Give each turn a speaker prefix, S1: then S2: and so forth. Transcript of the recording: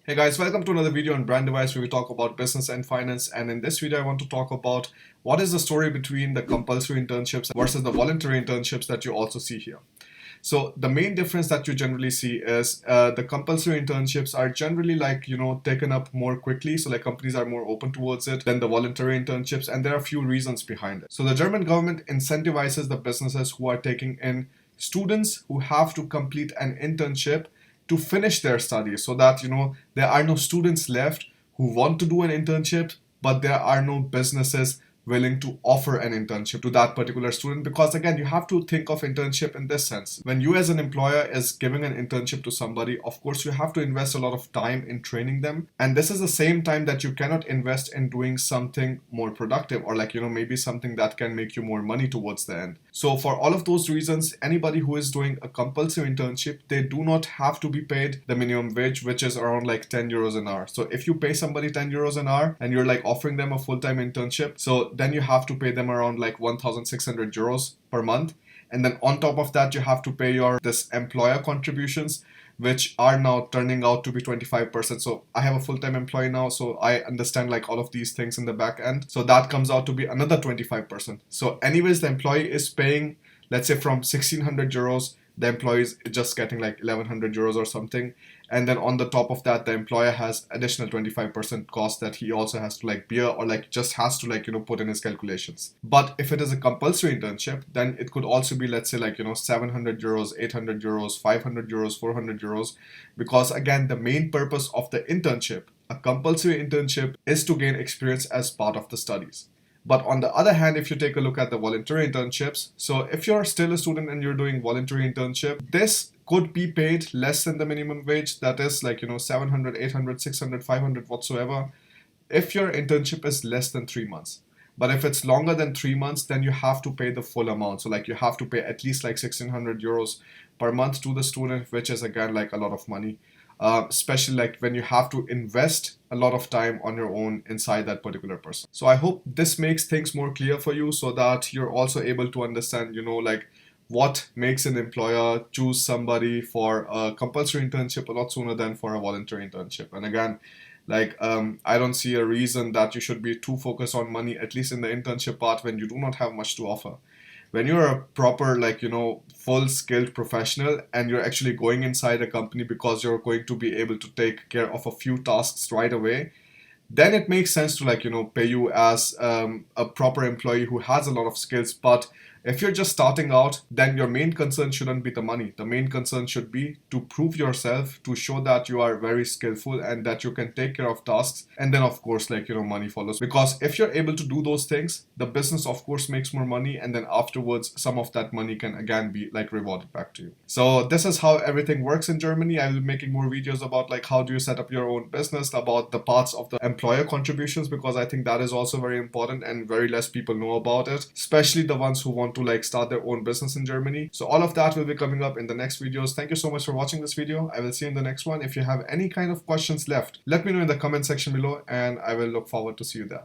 S1: Hey guys, welcome to another video on Brand Device where we talk about business and finance. And in this video, I want to talk about what is the story between the compulsory internships versus the voluntary internships that you also see here. So the main difference that you generally see is the compulsory internships are generally taken up more quickly. So like companies are more open towards it than the voluntary internships. And there are a few reasons behind it. So the German government incentivizes the businesses who are taking in students who have to complete an internship to finish their studies so that there are no students left who want to do an internship, but there are no businesses willing to offer an internship to that particular student. Because again, you have to think of internship in this sense. When you as an employer is giving an internship to somebody, of course you have to invest a lot of time in training them, and this is the same time that you cannot invest in doing something more productive or maybe something that can make you more money towards the end. So for all of those reasons, anybody who is doing a compulsory internship, they do not have to be paid the minimum wage, which is around like 10 euros an hour. So if you pay somebody 10 euros an hour and you're like offering them a full-time internship, so then you have to pay them around like 1,600 euros per month. And then on top of that, you have to pay this employer contributions, which are now turning out to be 25%. So I have a full-time employee now, so I understand like all of these things in the back end. So that comes out to be another 25%. So anyways, the employee is paying, let's say from 1,600 euros, the employee is just getting like 1,100 euros or something. And then on the top of that, the employer has additional 25% cost that he also has to like bear or like just has to put in his calculations. But if it is a compulsory internship, then it could also be, let's say 700 euros, 800 euros, 500 euros, 400 euros. Because again, the main purpose of the internship, a compulsory internship, is to gain experience as part of the studies. But on the other hand, if you take a look at the voluntary internships, so if you're still a student and you're doing voluntary internship, this could be paid less than the minimum wage. That is 700, 800, 600, 500, whatsoever, if your internship is less than 3 months. But if it's longer than 3 months, then you have to pay the full amount. So you have to pay at least 1,600 euros per month to the student, which is again a lot of money. Especially when you have to invest a lot of time on your own inside that particular person. So I hope this makes things more clear for you so that you're also able to understand, what makes an employer choose somebody for a compulsory internship a lot sooner than for a voluntary internship. And again, I don't see a reason that you should be too focused on money, at least in the internship part, when you do not have much to offer. When you're a proper, full skilled professional and you're actually going inside a company because you're going to be able to take care of a few tasks right away, then it makes sense to pay you as a proper employee who has a lot of skills. But if you're just starting out, then your main concern shouldn't be the money. The main concern should be to prove yourself, to show that you are very skillful and that you can take care of tasks. And then of course, money follows. Because if you're able to do those things, the business of course makes more money. And then afterwards, some of that money can again be rewarded back to you. So this is how everything works in Germany. I will be making more videos about how do you set up your own business, about the parts of the employer contributions, because I think that is also very important and very less people know about it, especially the ones who want to start their own business in Germany. So all of that will be coming up in the next videos. Thank you so much for watching this video. I will see you in the next one. If you have any kind of questions left, let me know in the comment section below and I will look forward to see you there.